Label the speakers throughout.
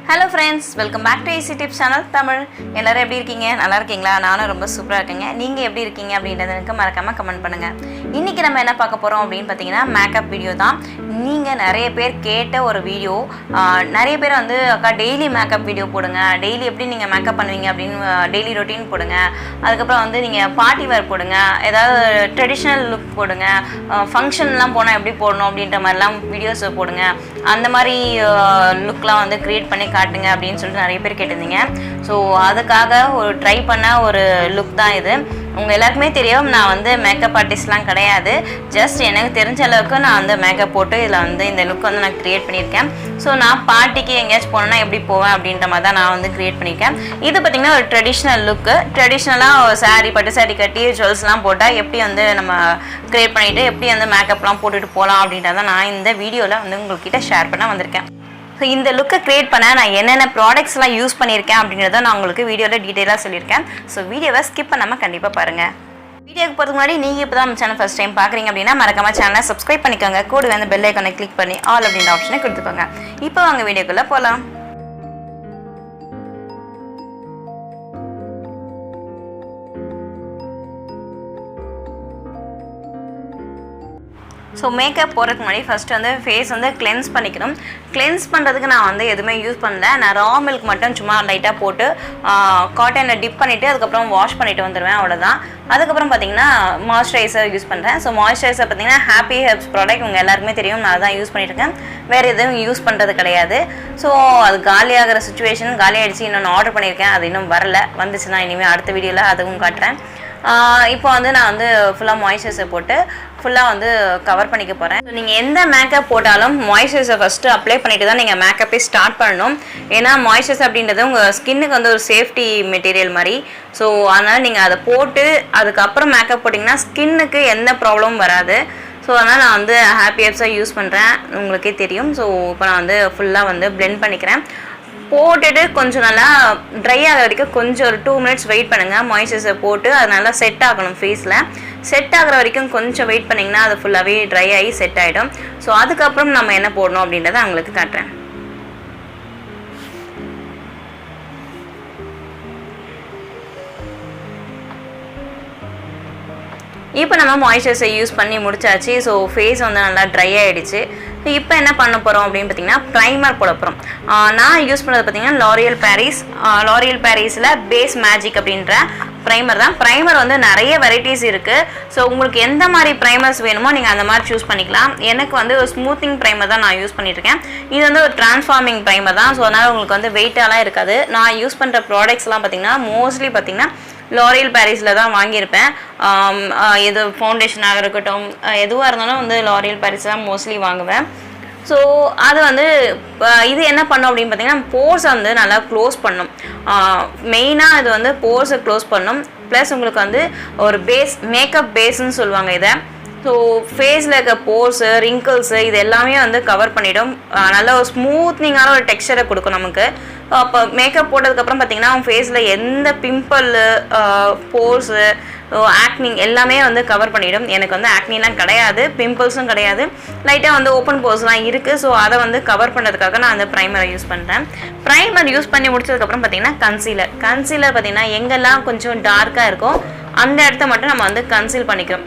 Speaker 1: Hello friends, welcome back to AC Tips channel Tamil. எல்லாரும் எப்படி இருக்கீங்க? நல்லா இருக்கீங்களா? நானும் ரொம்ப சூப்பரா இருக்கேங்க. நீங்க எப்படி இருக்கீங்க அப்படின்றத எனக்கு மறக்காம கமெண்ட் பண்ணுங்க. இன்னைக்கு நம்ம என்ன பார்க்க போறோம் அப்படினு பாத்தீங்கன்னா மேக்கப் வீடியோ தான். நீங்க நிறைய பேர் கேட்ட ஒரு வீடியோ. நிறைய பேர் வந்து அக்கா டெய்லி மேக்கப் வீடியோ போடுங்க. டெய்லி எப்படி நீங்க மேக்கப் பண்ணுவீங்க அப்படினு டெய்லி ரொட்டீன் போடுங்க. அதுக்கு அப்புறம் வந்து நீங்க பார்ட்டி வேர் போடுங்க. ஏதாவது ட்ரெடிஷனல் லுக் போடுங்க. ஃபங்க்ஷன்லாம் போனா எப்படி போடணும் அப்படின்ற மாதிரிலாம் வீடியோஸ் போடுங்க. அந்த மாதிரி லுக்லாம் வந்து கிரியேட் பண்ணி காட்டுங்க அப்படின்னு சொல்லிட்டு நிறைய பேர் கேட்டிருந்தீங்க. ஸோ அதுக்காக ஒரு ட்ரை பண்ண ஒரு லுக் தான் இது. உங்கள் எல்லாருக்குமே தெரியும் நான் வந்து மேக்கப் ஆர்டிஸ்ட்லாம் கிடையாது. ஜஸ்ட் எனக்கு தெரிஞ்ச அளவுக்கு நான் வந்து மேக்கப் போட்டு இதில் வந்து இந்த லுக் வந்து நான் க்ரியேட் பண்ணியிருக்கேன். ஸோ நான் பார்ட்டிக்கு எங்கேயாச்சும் போனேன்னா எப்படி போவேன் அப்படின்ற மாதிரி தான் நான் வந்து க்ரியேட் பண்ணியிருக்கேன். இது பார்த்திங்கன்னா ஒரு ட்ரெடிஷ்னல் லுக்கு. ட்ரெடிஷ்னலாக சாரீ பட்டு சாரீ கட்டி ஜுவல்ஸ்லாம் போட்டால் எப்படி வந்து நம்ம க்ரியேட் பண்ணிவிட்டு எப்படி வந்து மேக்கப்லாம் போட்டுட்டு போகலாம் அப்படின்றத நான் இந்த வீடியோவில் வந்து உங்கள்கிட்ட ஷேர் பண்ண வந்திருக்கேன். ஸோ இந்த லுக்கை க்ரியேட் பண்ண நான் என்னென்ன ப்ராடக்ட்ஸ்லாம் யூஸ் பண்ணியிருக்கேன் அப்படின்றத நான் உங்களுக்கு வீடியோவில் டீட்டெயிலாக சொல்லியிருக்கேன். ஸோ வீடியோவை ஸ்கிப் பண்ணாமல் கண்டிப்பாக பாருங்கள். வீடியோக்கு போகிறதுக்கு முன்னாடி நீங்கள் இப்போ தான் நம்ம சேனல் ஃபஸ்ட் டைம் பார்க்குறீங்க அப்படின்னா மறக்காம சேனலை சப்ஸ்கிரைப் பண்ணிக்கோங்க. கூட வந்து பெல் ஐக்கானை கிளிக் பண்ணி ஆல் அப்படின்ற ஆப்ஷனை கொடுத்துக்கோங்க. இப்போ வாங்க வீடியோக்குள்ளே போகலாம். ஸோ மேக்கப் போகிறதுக்கு முன்னாடி ஃபஸ்ட்டு வந்து ஃபேஸ் வந்து கிளென்ஸ் பண்ணிக்கணும். கிளென்ஸ் பண்ணுறதுக்கு நான் வந்து எதுவுமே யூஸ் பண்ணல. நான் ரா மில்க் மட்டும் சும்மா லைட்டாக போட்டு காட்டனில் டிப் பண்ணிவிட்டு அதுக்கப்புறம் வாஷ் பண்ணிவிட்டு வந்துடுவேன், அவ்வளோதான். அதுக்கப்புறம் பார்த்திங்கன்னா மாய்ஸ்சரைசர் யூஸ் பண்ணுறேன். ஸோ மாய்ஸ்சரைசர் பார்த்திங்கன்னா ஹாப்பி ஹெர்ப்ஸ் ப்ராடக்ட் உங்கள் எல்லாருக்குமே தெரியும், நான் தான் யூஸ் பண்ணிட்டுருக்கேன். வேறு எதுவும் யூஸ் பண்ணுறது கிடையாது. ஸோ அது காலியாகிற சுச்சுவேஷன் காலியாகிடுச்சு. இன்னொன்று ஆர்டர் பண்ணியிருக்கேன், அது இன்னும் வரல. வந்துச்சுன்னா இனிமேல் அடுத்த வீடியோவில் அதுவும் காட்டுறேன். இப்போ வந்து நான் வந்து ஃபுல்லாக மாய்ஸ்சரைசர் போட்டு ஃபுல்லாக வந்து கவர் பண்ணிக்க போகிறேன். ஸோ நீங்கள் எந்த மேக்கப் போட்டாலும் மாய்ஸ்சரைசர் ஃபஸ்ட்டு அப்ளை பண்ணிவிட்டு தான் நீங்கள் மேக்கப்பே ஸ்டார்ட் பண்ணணும். ஏன்னா மாய்ஸ்சரைசர் அப்படின்றது உங்கள் ஸ்கின்னுக்கு வந்து ஒரு சேஃப்டி மெட்டீரியல் மாதிரி. ஸோ அதனால் நீங்கள் அதை போட்டு அதுக்கப்புறம் மேக்கப் போட்டிங்கன்னா ஸ்கின்னுக்கு எந்த ப்ராப்ளமும் வராது. ஸோ அதனால் நான் வந்து ஹாப்பி ஹெர்ப்ஸாக யூஸ் பண்ணுறேன், உங்களுக்கே தெரியும். ஸோ இப்போ நான் வந்து ஃபுல்லாக வந்து பிளெண்ட் பண்ணிக்கிறேன். போட்டுட்டு கொஞ்சம் நல்லா ட்ரை ஆகிற வரைக்கும் கொஞ்சம் ஒரு 2 மினிட்ஸ் வெயிட் பண்ணுங்கள். மாய்ஸ்சரைசர் போட்டு அது நல்லா செட் ஆகணும். ஃபேஸில் செட் ஆகிற வரைக்கும் கொஞ்சம் வெயிட் பண்ணிங்கன்னா அது ஃபுல்லாகவே ட்ரை ஆகி செட் ஆகிடும். ஸோ அதுக்கப்புறம் நம்ம என்ன போடணும் அப்படின்றத உங்களுக்கு காட்டுறேன். இப்போ நம்ம மாய்ஸ்சரைசர் யூஸ் பண்ணி முடிச்சாச்சு. ஸோ ஃபேஸ் வந்து நல்லா ட்ரை ஆகிடுச்சு. இப்போ என்ன பண்ண போகிறோம் அப்படின்னு பார்த்தீங்கன்னா ப்ரைமர் போட போகிறோம். நான் யூஸ் பண்ணுறது பார்த்தீங்கன்னா லாரியல் பாரிஸில் பேஸ் மேஜிக் அப்படின்ற ப்ரைமர் தான். ப்ரைமர் வந்து நிறைய வெரைட்டிஸ் இருக்குது. ஸோ உங்களுக்கு எந்த மாதிரி ப்ரைமர்ஸ் வேணுமோ நீங்கள் அந்த மாதிரி சூஸ் பண்ணிக்கலாம். எனக்கு வந்து ஒரு ஸ்மூத்திங் ப்ரைமர் தான் நான் யூஸ் பண்ணியிருக்கேன். இது வந்து ஒரு டிரான்ஸ்ஃபார்மிங் ப்ரைமர் தான். ஸோ அதனால் உங்களுக்கு வந்து வெயிட்டாலாம் இருக்காது. நான் யூஸ் பண்ணுற ப்ராடக்ட்ஸ்லாம் பார்த்தீங்கன்னா மோஸ்ட்லி பார்த்தீங்கன்னா லாரியல் பாரிஸில் தான் வாங்கியிருப்பேன். எது ஃபவுண்டேஷனாக இருக்கட்டும் எதுவாக இருந்தாலும் வந்து லாரியல் பாரிஸ் தான் மோஸ்ட்லி வாங்குவேன். ஸோ அது வந்து இது என்ன பண்ணும் அப்படின்னு பார்த்தீங்கன்னா போர்ஸை வந்து நல்லா க்ளோஸ் பண்ணும். மெயினாக இது வந்து போர்ஸை க்ளோஸ் பண்ணும். ப்ளஸ் உங்களுக்கு வந்து ஒரு மேக்கப் பேஸ்ன்னு சொல்லுவாங்க இதை. ஸோ ஃபேஸில் இருக்க போர்ஸு ரிங்கிள்ஸு இது எல்லாமே வந்து கவர் பண்ணிவிடும். நல்ல ஒரு ஸ்மூத்னிங்கான ஒரு டெக்ஸ்சரை கொடுக்கும் நமக்கு. அப்போ மேக்கப் போட்டதுக்கப்புறம் பார்த்திங்கன்னா அவங்க ஃபேஸில் எந்த பிம்பிள் போர்ஸு ஆக்னிங் எல்லாமே வந்து கவர் பண்ணிவிடும். எனக்கு வந்து ஆக்னிலாம் கிடையாது, பிம்பிள்ஸும் கிடையாது, லைட்டாக வந்து ஓப்பன் போர்ஸ்லாம் இருக்குது. ஸோ அதை வந்து கவர் பண்ணுறதுக்காக நான் அந்த ப்ரைமரை யூஸ் பண்ணுறேன். ப்ரைமர் யூஸ் பண்ணி முடிச்சதுக்கப்புறம் பார்த்திங்கன்னா கன்சீலர் பார்த்திங்கன்னா எங்கெல்லாம் கொஞ்சம் டார்க்காக இருக்கோ அந்த இடத்த மட்டும் நம்ம வந்து கன்சீல் பண்ணிக்கிறோம்,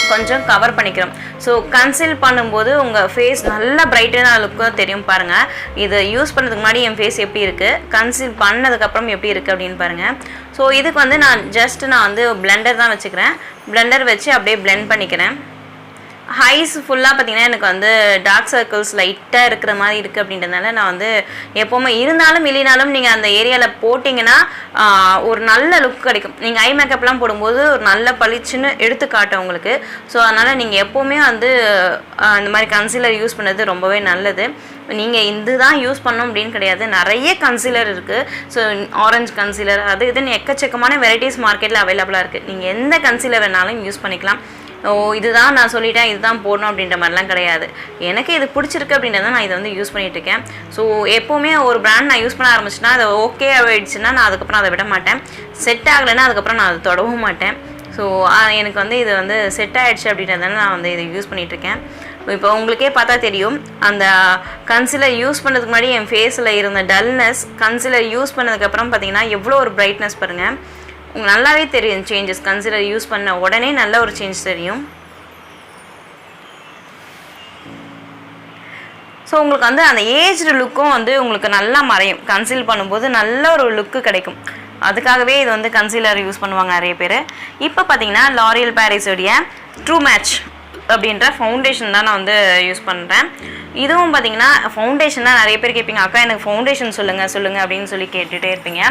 Speaker 1: கொஞ்சம் கவர் பண்ணிக்கிறோம். ஸோ கன்சீல் பண்ணும்போது உங்கள் ஃபேஸ் நல்லா பிரைட்டனாக லுக்காக தெரியும். பாருங்கள், இதை யூஸ் பண்ணுறதுக்கு முன்னாடி என் ஃபேஸ் எப்படி இருக்குது, கன்சீல் பண்ணதுக்கப்புறம் எப்படி இருக்குது அப்படின்னு பாருங்கள். ஸோ இதுக்கு வந்து நான் வந்து பிளெண்டர் தான் வச்சுக்கிறேன். பிளெண்டர் வச்சு அப்படியே பிளெண்ட் பண்ணிக்கிறேன். ஹைஸ் ஃபுல்லாக பார்த்திங்கன்னா எனக்கு வந்து டார்க் சர்க்கிள்ஸ் லைட்டாக இருக்கிற மாதிரி இருக்குது அப்படின்றதுனால நான் வந்து எப்போவுமே இருந்தாலும் இல்லைனாலும் நீங்கள் அந்த ஏரியாவில் போட்டிங்கன்னா ஒரு நல்ல லுக் கிடைக்கும். நீங்கள் ஐ மேக்கப்லாம் போடும்போது ஒரு நல்ல பளிச்சுன்னு எடுத்து காட்டும் உங்களுக்கு. ஸோ அதனால் நீங்கள் எப்போவுமே வந்து இந்த மாதிரி கன்சீலர் யூஸ் பண்ணுறது ரொம்பவே நல்லது. நீங்கள் இதுதான் யூஸ் பண்ணணும் அப்படின்னு கிடையாது, நிறைய கன்சீலர் இருக்குது. ஸோ ஆரஞ்சு கன்சீலர் அது இதுன்னு எக்கச்சக்கமான வெரைட்டிஸ் மார்க்கெட்டில் அவைலபிளாக இருக்குது. நீங்கள் எந்த கன்சீலர் வேணாலும் யூஸ் பண்ணிக்கலாம். இதுதான் நான் சொல்லிட்டேன் இதுதான் போடணும் அப்படின்ற மாதிரிலாம் கிடையாது. எனக்கு இது பிடிச்சிருக்கு அப்படின்றத நான் இதை வந்து யூஸ் பண்ணிகிட்ருக்கேன். ஸோ எப்போவுமே ஒரு பிராண்ட் நான் யூஸ் பண்ண ஆரம்பிச்சுன்னா அது ஓகே ஆகிடுச்சுன்னா நான் அதுக்கப்புறம் அதை விட மாட்டேன். செட் ஆகலைன்னா அதுக்கப்புறம் நான் அதை தொடவும் மாட்டேன். ஸோ எனக்கு வந்து இது வந்து செட் ஆகிடுச்சு அப்படின்றதுனால நான் வந்து இதை யூஸ் பண்ணிகிட்ருக்கேன். இப்போ உங்களுக்கே பார்த்தா தெரியும், அந்த கன்சீலர் யூஸ் பண்ணுறதுக்கு முன்னாடி என் ஃபேஸில் இருந்த டல்னஸ் கன்சீலர் யூஸ் பண்ணதுக்கப்புறம் பார்த்தீங்கன்னா எவ்வளோ ஒரு பிரைட்னஸ் பாருங்கள். உங்களுக்கு நல்லாவே தெரியும் சேஞ்சஸ். கன்சீலர் யூஸ் பண்ண உடனே நல்ல ஒரு சேஞ்ச் தெரியும். ஸோ உங்களுக்கு வந்து அந்த ஏஜ்டு லுக்கும் வந்து உங்களுக்கு நல்லா மறையும். கன்சீல் பண்ணும்போது நல்ல ஒரு லுக்கு கிடைக்கும். அதுக்காகவே இது வந்து கன்சீலர் யூஸ் பண்ணுவாங்க நிறைய பேர். இப்போ பார்த்தீங்கன்னா லாரியல் பாரிஸோடைய ட்ரூ மேட்ச் அப்படின்ற ஃபவுண்டேஷன் தான் நான் வந்து யூஸ் பண்ணுறேன். இதுவும் பார்த்தீங்கன்னா ஃபவுண்டேஷன் தான் நிறைய பேர் கேட்பீங்க, அக்கா எனக்கு ஃபவுண்டேஷன் சொல்லுங்கள் அப்படின்னு சொல்லி கேட்டுகிட்டே இருப்பீங்க.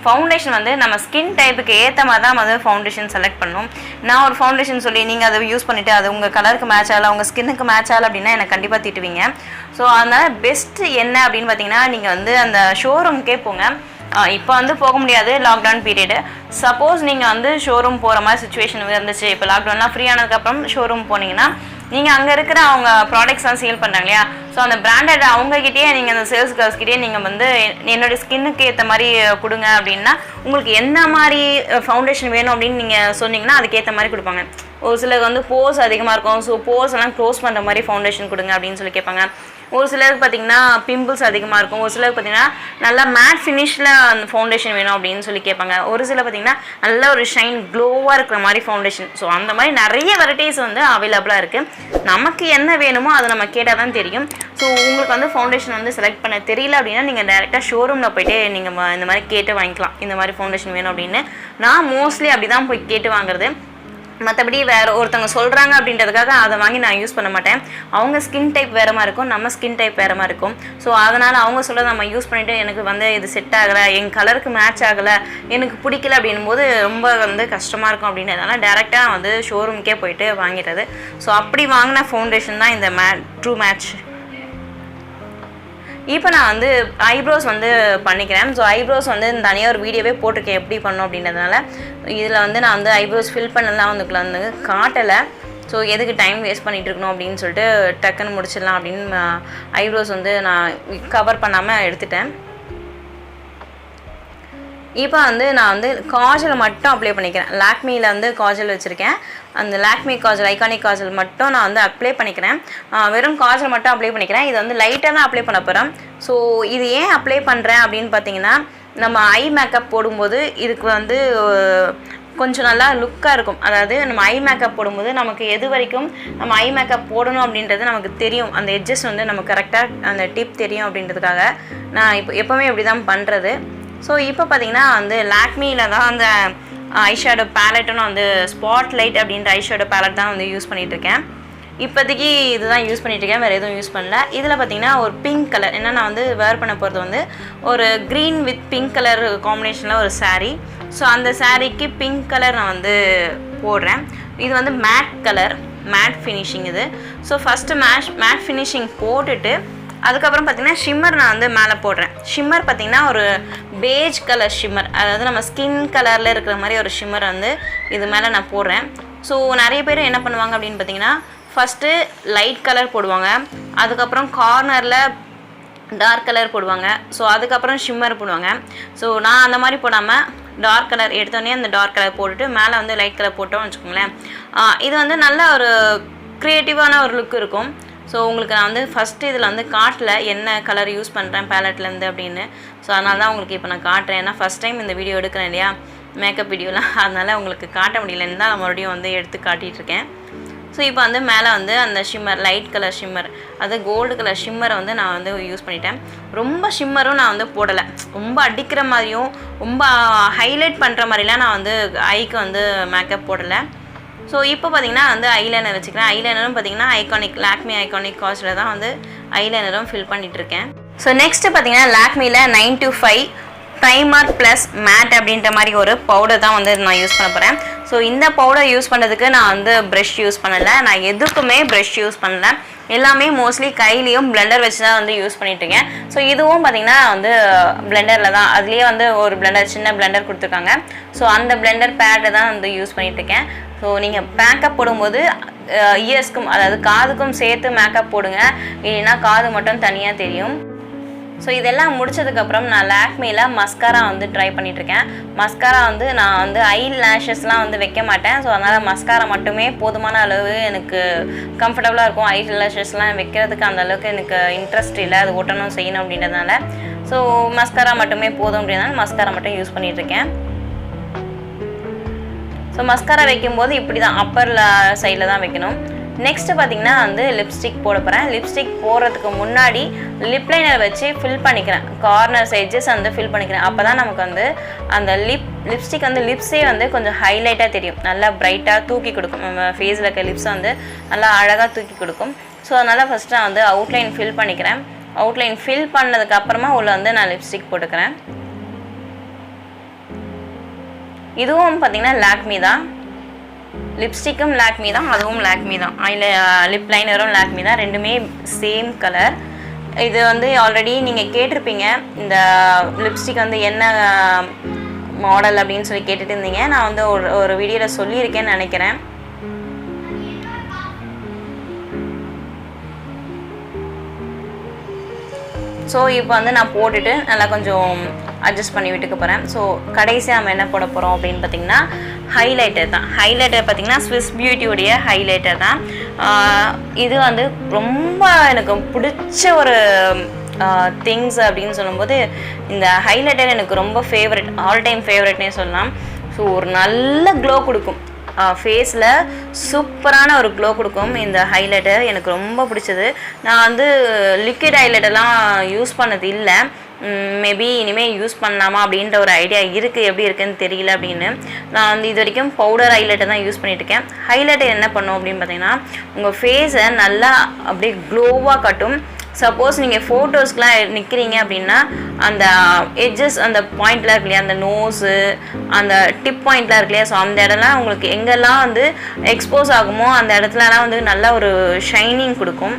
Speaker 1: ஃபவுண்டேஷன் வந்து நம்ம ஸ்கின் டைப்புக்கு ஏற்ற மாதிரி தான் வந்து ஃபவுண்டேஷன் செலக்ட் பண்ணணும். நான் ஒரு ஃபவுண்டேஷன் சொல்லி நீங்கள் அதை யூஸ் பண்ணிவிட்டு அது உங்கள் கலருக்கு மேட்ச் ஆகலை, உங்கள் ஸ்கின்னுக்கு மேட்ச் ஆகலை அப்படின்னா எனக்கு கண்டிப்பாக திட்டுவீங்க. ஸோ அதனால் பெஸ்ட்டு என்ன அப்படின்னு பார்த்தீங்கன்னா நீங்கள் வந்து அந்த ஷோரூம்க்கே போங்க. இப்போ வந்து போக முடியாது, லாக்டவுன் பீரியடு. சப்போஸ் நீங்கள் வந்து ஷோரூம் போகிற மாதிரி சுச்சுவேஷன் இருந்துச்சு, இப்போ லாக்டவுன்லாம் ஃப்ரீ ஆனதுக்கப்புறம் ஷோரூம் போனீங்கன்னா நீங்கள் அங்கே இருக்கிற அவங்க ப்ராடக்ட்ஸ்லாம் சேல் பண்ணுறாங்க இல்லையா, ஸோ அந்த பிராண்டட் அவங்ககிட்டயே நீங்கள் அந்த சேல்ஸ் கேர்ள்ஸ்கிட்டே நீங்கள் வந்து என்னோடய ஸ்கின்னுக்கு ஏற்ற மாதிரி கொடுங்க அப்படின்னா உங்களுக்கு என்ன மாதிரி ஃபவுண்டேஷன் வேணும் அப்படின்னு நீங்கள் சொன்னீங்கன்னா அதுக்கேற்ற மாதிரி கொடுப்பாங்க. ஒரு சிலருக்கு வந்து போஸ் அதிகமாக இருக்கும், ஸோ போஸ் எல்லாம் க்ளோஸ் பண்ணுற மாதிரி ஃபவுண்டேஷன் கொடுங்க அப்படின்னு சொல்லி கேட்பாங்க. ஒரு சிலருக்கு பார்த்தீங்கன்னா பிம்பிள்ஸ் அதிகமாக இருக்கும், ஒரு சிலருக்கு பார்த்தீங்கன்னா நல்லா மேட் ஃபினிஷில் அந்த ஃபவுண்டேஷன் வேணும் அப்படின்னு சொல்லி கேட்பாங்க. ஒரு சிலர் பார்த்தீங்கன்னா நல்ல ஒரு ஷைன் க்ளோவாக இருக்கிற மாதிரி ஃபவுண்டேஷன். ஸோ அந்த மாதிரி நிறைய வெரைட்டிஸ் வந்து அவைலபிளாக இருக்குது. நமக்கு என்ன வேணுமோ அதை நம்ம கேட்டால் தான் தெரியும். ஸோ உங்களுக்கு வந்து ஃபவுண்டேஷன் வந்து செலக்ட் பண்ண தெரியல அப்படின்னா நீங்கள் டேரெக்டாக ஷோரூமில் போய்ட்டு நீங்கள் இந்த மாதிரி கேட்டு வாங்கிக்கலாம். இந்த மாதிரி ஃபவுண்டேஷன் வேணும் அப்படின்னு நான் மோஸ்ட்லி அப்படி தான் போய் கேட்டு வாங்குறது. மற்றபடி வேறு ஒருத்தவங்க சொல்கிறாங்க அப்படின்றதுக்காக அதை வாங்கி நான் யூஸ் பண்ண மாட்டேன். அவங்க ஸ்கின் டைப் வேறு மாதிரி இருக்கும், நம்ம ஸ்கின் டைப் வேறு மாதிரி இருக்கும். ஸோ அதனால் அவங்க சொல்ல நம்ம யூஸ் பண்ணிவிட்டு எனக்கு வந்து இது செட் ஆகலை, என் கலருக்கு மேட்ச் ஆகலை, எனக்கு பிடிக்கல அப்படின்னும் போது ரொம்ப வந்து கஷ்டமாக இருக்கும் அப்படின்றதுனால டேரெக்டாக வந்து ஷோரூமுக்கே போயிட்டு வாங்கிடுறது. ஸோ அப்படி வாங்கின ஃபவுண்டேஷன் தான் இந்த ட்ரூ மேட்ச். இப்போ நான் வந்து ஐப்ரோஸ் வந்து பண்ணிக்கிறேன். ஸோ ஐப்ரோஸ் வந்து தனியாக ஒரு வீடியோவே போட்டிருக்கேன் எப்படி பண்ணோம் அப்படின்றதுனால. இதில் வந்து நான் வந்து ஐப்ரோஸ் ஃபில் பண்ணலாம் வந்து காட்டலை. ஸோ எதுக்கு டைம் வேஸ்ட் பண்ணிகிட்டு இருக்கணும் அப்படின்னு சொல்லிட்டு டக்குன்னு முடிச்சிடலாம் அப்படின்னு ஐப்ரோஸ் வந்து நான் கவர் பண்ணாமல் எடுத்துட்டேன். இப்போ வந்து நான் வந்து காஜலை மட்டும் அப்ளை பண்ணிக்கிறேன். லாக்மியில் வந்து காஜல் வச்சுருக்கேன். அந்த லாக்மி காஜல், ஐகானிக் காஜல் மட்டும் நான் வந்து அப்ளை பண்ணிக்கிறேன். வெறும் காஜல் மட்டும் அப்ளை பண்ணிக்கிறேன். இது வந்து லைட்டாக தான் அப்ளை பண்ண போகிறேன். ஸோ இது ஏன் அப்ளை பண்ணுறேன் அப்படின்னு பார்த்தீங்கன்னா, நம்ம ஐ மேக்கப் போடும்போது இதுக்கு வந்து கொஞ்சம் நல்லா லுக்காக இருக்கும். அதாவது நம்ம ஐ மேக்கப் போடும்போது நமக்கு எது வரைக்கும் நம்ம ஐ மேக்கப் போடணும் அப்படின்றது நமக்கு தெரியும். அந்த எட்ஜஸ் வந்து நமக்கு கரெக்டாக அந்த டிப் தெரியும் அப்படின்றதுக்காக நான் இப்போ எப்போவுமே இப்படி தான் பண்ணுறது. ஸோ இப்போ பார்த்தீங்கன்னா வந்து லாக்மியில் தான் அந்த ஐஷேடோ பேலட்டும் நான் வந்து ஸ்பாட்லைட் அப்படின்ற ஐஷேடோ பேலட் தான் வந்து யூஸ் பண்ணிகிட்ருக்கேன். இப்போதைக்கு இதுதான் யூஸ் பண்ணிகிட்ருக்கேன், வேறு எதுவும் யூஸ் பண்ணல. இதில் பார்த்தீங்கன்னா ஒரு பிங்க் கலர், ஏன்னா நான் வந்து வேர் பண்ண போகிறது வந்து ஒரு க்ரீன் வித் பிங்க் கலர் காம்பினேஷனில் ஒரு சாரீ. ஸோ அந்த சாரீக்கு பிங்க் கலர் நான் வந்து போடுறேன். இது வந்து மேட் கலர், மேட் ஃபினிஷிங் இது. ஸோ ஃபஸ்ட்டு மேட் ஃபினிஷிங் போட்டுட்டு அதுக்கப்புறம் பார்த்திங்கன்னா ஷிம்மர் நான் வந்து மேலே போடுறேன். ஷிம்மர் பார்த்திங்கன்னா ஒரு பேஜ் கலர் ஷிம்மர், அதாவது நம்ம ஸ்கின் கலரில் இருக்கிற மாதிரி ஒரு ஷிம்மர் வந்து இது மேலே நான் போடுறேன். ஸோ நிறைய பேர் என்ன பண்ணுவாங்க அப்படின்னு பார்த்திங்கன்னா, ஃபஸ்ட்டு லைட் கலர் போடுவாங்க, அதுக்கப்புறம் கார்னரில் டார்க் கலர் போடுவாங்க, ஸோ அதுக்கப்புறம் ஷிம்மர் போடுவாங்க. ஸோ நான் அந்த மாதிரி போடாமல் டார்க் கலர் எடுத்தோடனே அந்த டார்க் கலர் போட்டுட்டு மேலே வந்து லைட் கலர் போட்டோம்னு வச்சுக்கோங்களேன். இது வந்து நல்ல ஒரு க்ரியேட்டிவான ஒரு லுக் இருக்கும். ஸோ உங்களுக்கு நான் வந்து ஃபஸ்ட்டு இதில் வந்து காட்டல என்ன கலர் யூஸ் பண்ணுறேன் பேலட்லேருந்து அப்படின்னு. ஸோ அதனால தான் உங்களுக்கு இப்போ நான் காட்டுறேன். ஏன்னா ஃபஸ்ட் டைம் இந்த வீடியோ எடுக்கிறேன் இல்லையா, மேக்கப் வீடியோலாம், அதனால் உங்களுக்கு காட்ட முடியலன்னு தான் நான் மறுபடியும் வந்து எடுத்து காட்டிகிட்ருக்கேன். ஸோ இப்போ வந்து மேலே வந்து அந்த ஷிம்மர், லைட் கலர் ஷிம்மர், அது கோல்டு கலர் ஷிம்மரை வந்து நான் வந்து யூஸ் பண்ணிட்டேன். ரொம்ப ஷிம்மரும் நான் வந்து போடலை, ரொம்ப அடிக்கிற மாதிரியும் ரொம்ப ஹைலைட் பண்ணுற மாதிரிலாம் நான் வந்து ஐக்கு வந்து மேக்கப் போடலை. ஸோ இப்போ பார்த்திங்கன்னா வந்து ஐலைனர் வச்சுக்கிறேன். ஐலைனரும் பார்த்திங்கன்னா ஐகானிக், லாக்மி ஐகானிக் காஸ்ட்டில் தான் வந்து ஐலைனரும் ஃபில் பண்ணிகிட்ருக்கேன். ஸோ நெக்ஸ்ட்டு பார்த்திங்கன்னா லாக்மியில் 925 ப்ரைமர் ப்ளஸ் மேட் அப்படின்ற மாதிரி ஒரு பவுடர் தான் வந்து நான் யூஸ் பண்ண போகிறேன். ஸோ இந்த பவுடர் யூஸ் பண்ணுறதுக்கு நான் வந்து ப்ரஷ் யூஸ் பண்ணலை, நான் எதுக்குமே ப்ரஷ் யூஸ் பண்ணலை, எல்லாமே மோஸ்ட்லி கையிலையும் பிளெண்டர் வச்சு தான் வந்து யூஸ் பண்ணிட்டுருக்கேன். ஸோ இதுவும் பார்த்திங்கன்னா வந்து பிளெண்டரில் தான், அதுலேயே வந்து ஒரு பிளெண்டர், சின்ன பிளெண்டர் கொடுத்துருக்காங்க. ஸோ அந்த பிளெண்டர் பேடை தான் வந்து யூஸ் பண்ணிகிட்ருக்கேன். ஸோ நீங்கள் மேக்கப் போடும்போது இயர்ஸ்க்கும், அதாவது காதுக்கும் சேர்த்து மேக்கப் போடுங்க, இல்லைன்னா காது மட்டும் தனியாக தெரியும். ஸோ இதெல்லாம் முடிச்சதுக்கப்புறம் நான் லாக்மியில் மஸ்காரா வந்து ட்ரை பண்ணிகிட்ருக்கேன். மஸ்காரா வந்து நான் வந்து ஐ லேஷஸ்லாம் வந்து வைக்க மாட்டேன். ஸோ அதனால் மஸ்காரா மட்டுமே போதுமான அளவு எனக்கு கம்ஃபர்டபுளாக இருக்கும். ஐ லேஷஸ்லாம் வைக்கிறதுக்கு அந்த அளவுக்கு எனக்கு இன்ட்ரெஸ்ட் இல்லை, அது ஒட்டணும் செய்யணும் அப்படின்றதுனால. ஸோ மஸ்காரா மட்டுமே போதும் அப்படின்றதுனால மஸ்காரா மட்டும் யூஸ் பண்ணிகிட்ருக்கேன். ஸோ மஸ்காரா வைக்கும்போது இப்படி தான் அப்பர் சைடில் தான் வைக்கணும். நெக்ஸ்ட்டு பார்த்திங்கன்னா வந்து லிப்ஸ்டிக் போட போகிறேன். லிப்ஸ்டிக் போடுறதுக்கு முன்னாடி லிப் லைனர் வச்சு ஃபில் பண்ணிக்கிறேன். கார்னர் சைட்ஸஸ் வந்து ஃபில் பண்ணிக்கிறேன். அப்போ தான் நமக்கு வந்து அந்த லிப்ஸ்டிக் வந்து லிப்ஸே வந்து கொஞ்சம் ஹைலைட்டாக தெரியும், நல்லா ப்ரைட்டாக தூக்கி கொடுக்கும். நம்ம ஃபேஸில் இருக்க லிப்ஸை வந்து நல்லா அழகாக தூக்கி கொடுக்கும். ஸோ அதனால் ஃபஸ்ட்டு நான் வந்து அவுட்லைன் ஃபில் பண்ணிக்கிறேன். அவுட்லைன் ஃபில் பண்ணதுக்கப்புறமா உள்ள வந்து நான் லிப்ஸ்டிக் போட்டுக்கிறேன். இதுவும் பார்த்திங்கன்னா லாக்மி தான். லிப்ஸ்டிக்கும் லாக்மி தான், அதுவும் லாக்மி தான். லிப் லைனரும் லாக்மி தான், ரெண்டுமே சேம் கலர். இது வந்து ஆல்ரெடி நீங்கள் கேட்டிருப்பீங்க இந்த லிப்ஸ்டிக் வந்து என்ன மாடல் அப்படின்னு சொல்லி கேட்டுட்டு இருந்தீங்க. நான் வந்து ஒரு வீடியோவில் சொல்லியிருக்கேன்னு நினைக்கிறேன். ஸோ இப்போ வந்து நான் போட்டுட்டு நல்லா கொஞ்சம் அட்ஜஸ்ட் பண்ணி விட்டுக்க போகிறேன். ஸோ கடைசியாக நம்ம என்ன போட போகிறோம் அப்படின்னு பார்த்திங்கன்னா ஹைலைட்டர் தான். ஹைலைட்டர் பார்த்திங்கன்னா ஸ்விஸ் பியூட்டியோடைய ஹைலைட்டர் தான். இது வந்து ரொம்ப எனக்கு பிடிச்ச ஒரு திங்ஸ் அப்படின்னு சொல்லும்போது இந்த ஹைலைட்டர் எனக்கு ரொம்ப ஃபேவரட், ஆல் டைம் ஃபேவரட்னே சொல்லலாம். ஸோ ஒரு நல்ல க்ளோ கொடுக்கும் ஃபேஸில், சூப்பரான ஒரு க்ளோ கொடுக்கும் இந்த ஹைலைட்டர். எனக்கு ரொம்ப பிடிச்சது. நான் வந்து லிக்விட் ஹைலைட்டர்லாம் யூஸ் பண்ணது இல்லை. மேபி இனிமேல் யூஸ் பண்ணலாமா அப்படின்ற ஒரு ஐடியா இருக்குது, எப்படி இருக்குதுன்னு தெரியல அப்படின்னு. நான் வந்து இது வரைக்கும் பவுடர் ஹைலைட்டர் தான் யூஸ் பண்ணிகிட்ருக்கேன். ஹைலைட்டர் என்ன பண்ணும் அப்படின்னு பார்த்தீங்கன்னா உங்கள் ஃபேஸை நல்லா அப்படியே க்ளோவாக காட்டும். சப்போஸ் நீங்கள் ஃபோட்டோஸ்க்கெலாம் நிற்கிறீங்க அப்படின்னா அந்த எட்ஜஸ், அந்த பாயிண்ட்லாம் இருக்கு இல்லையா, அந்த நோஸு, அந்த டிப் பாயிண்ட்லாம் இருக்கு இல்லையா, ஸோ அந்த இடம்லாம் உங்களுக்கு எங்கெல்லாம் வந்து எக்ஸ்போஸ் ஆகுமோ அந்த இடத்துலலாம் வந்து நல்லா ஒரு ஷைனிங் கொடுக்கும்.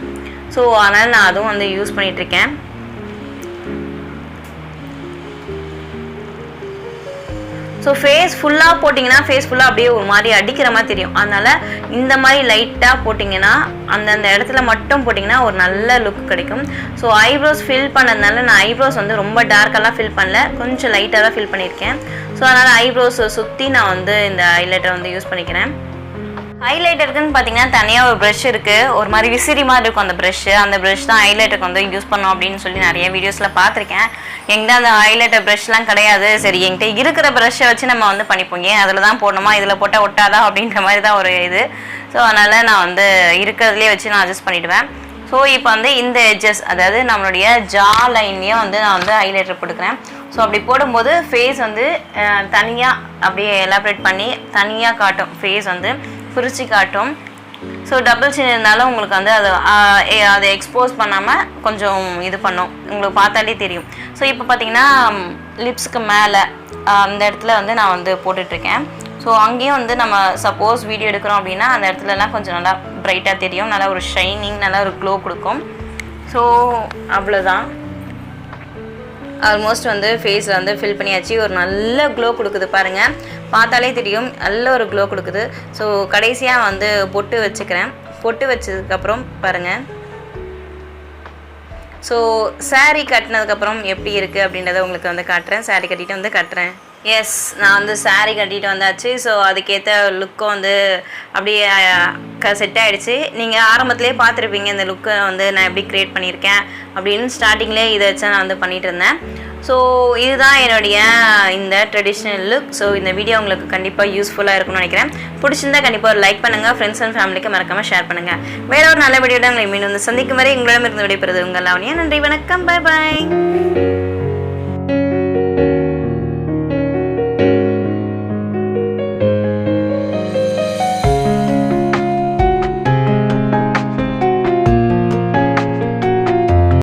Speaker 1: ஸோ அதனால் நான் அதுவும் வந்து யூஸ் பண்ணிகிட்ருக்கேன். ஸோ ஃபேஸ் ஃபுல்லாக போட்டிங்கன்னா ஃபேஸ் ஃபுல்லாக அப்படியே ஒரு மாதிரி அடிக்கிற மாதிரி தெரியும். அதனால் இந்த மாதிரி லைட்டாக போட்டிங்கன்னா அந்தந்த இடத்துல மட்டும் போட்டிங்கன்னா ஒரு நல்ல லுக் கிடைக்கும். ஸோ ஐப்ரோஸ் ஃபில் பண்ணதுனால நான் ஐப்ரோஸ் வந்து ரொம்ப டார்க்கெல்லாம் ஃபில் பண்ணல, கொஞ்சம் லைட்டாக தான் ஃபில் பண்ணியிருக்கேன். ஸோ அதனால் ஐப்ரோஸை சுற்றி நான் வந்து இந்த ஹைலைட்டர் வந்து யூஸ் பண்ணிக்கிறேன். ஹைலைட்டருக்குன்னு பார்த்தீங்கன்னா தனியாக ஒரு ப்ரஷ் இருக்குது, ஒரு மாதிரி விசிறி மாதிரி இருக்கும் அந்த ப்ரஷ்ஷு. அந்த ப்ரஷ் தான் ஹைலைட்டருக்கு வந்து யூஸ் பண்ணோம் அப்படின்னு சொல்லி நிறைய வீடியோஸில் பார்த்துருக்கேன். எங்கிட்ட அந்த ஹைலைட்டர் ப்ரஷ்லாம் கிடையாது. சரி, என்கிட்ட இருக்கிற ப்ரஷ்ஷை வச்சு நம்ம வந்து பண்ணிப்போங்க, அதில் தான் போடணுமா, இதில் போட்டால் ஒட்டாதா அப்படின்ற மாதிரி தான் ஒரு இது. ஸோ அதனால் நான் வந்து இருக்கிறதுலே வச்சு நான் அட்ஜஸ்ட் பண்ணிவிடுவேன். ஸோ இப்போ வந்து இந்த எட்ஜஸ், அதாவது நம்மளுடைய ஜா லைன்லேயும் வந்து நான் வந்து ஹைலைட்டர் போட்டுக்கிறேன். ஸோ அப்படி போடும்போது ஃபேஸ் வந்து தனியாக அப்படியே எலாபரேட் பண்ணி தனியாக காட்டும், ஃபேஸ் வந்து பிரித்து காட்டும். ஸோ டபுள் சின் இருந்தாலும் உங்களுக்கு வந்து அதை எக்ஸ்போஸ் பண்ணாமல் கொஞ்சம் இது பண்ணும், உங்களுக்கு பார்த்தாலே தெரியும். ஸோ இப்போ பார்த்தீங்கன்னா லிப்ஸுக்கு மேலே அந்த இடத்துல வந்து நான் வந்து போட்டுட்ருக்கேன். ஸோ அங்கேயும் வந்து நம்ம சப்போஸ் வீடியோ எடுக்கிறோம் அப்படின்னா அந்த இடத்துலலாம் கொஞ்சம் நல்லா ப்ரைட்டாக தெரியும், நல்லா ஒரு ஷைனிங், நல்லா ஒரு க்ளோ கொடுக்கும். ஸோ அவ்வளோதான், ஆல்மோஸ்ட் வந்து ஃபேஸில் வந்து ஃபில் பண்ணியாச்சு. ஒரு நல்ல க்ளோ கொடுக்குது பாருங்கள், பார்த்தாலே தெரியும், நல்ல ஒரு க்ளோ கொடுக்குது. ஸோ கடைசியாக வந்து பொட்டு வச்சுக்கிறேன். பொட்டு வச்சதுக்கப்புறம் பாருங்கள், ஸோ சாரீ கட்டினதுக்கப்புறம் எப்படி இருக்குது அப்படின்றத உங்களுக்கு வந்து காட்டுறேன். சாரீ கட்டிட்டு வந்து காட்டுறேன். எஸ், நான் வந்து சாரீ கட்டிட்டு வந்தாச்சு. ஸோ அதுக்கேற்ற லுக்கும் வந்து அப்படியே செட் ஆகிடுச்சு. நீங்கள் ஆரம்பத்துலேயே பார்த்துருப்பீங்க இந்த லுக்கை வந்து நான் எப்படி க்ரியேட் பண்ணியிருக்கேன் அப்படின்னு. ஸ்டார்டிங்லேயே இதை வச்சு நான் வந்து பண்ணிகிட்டு இருந்தேன். ஸோ இதுதான் என்னுடைய இந்த ட்ரெடிஷ்னல் லுக். ஸோ இந்த வீடியோ உங்களுக்கு கண்டிப்பாக யூஸ்ஃபுல்லாக இருக்கும்னு நினைக்கிறேன். பிடிச்சிருந்தா கண்டிப்பாக ஒரு லைக் பண்ணுங்கள், ஃப்ரெண்ட்ஸ் அண்ட் ஃபேமிலிக்கு மறக்காமல் ஷேர் பண்ணுங்கள். வேற ஒரு நல்ல வீடியோட உங்களை மீண்டும் வந்து சந்திக்கும் வரை உங்களிடமிருந்து விடைபெறுவது உங்கள் லாவண்யா. நன்றி, வணக்கம், பை பாய்.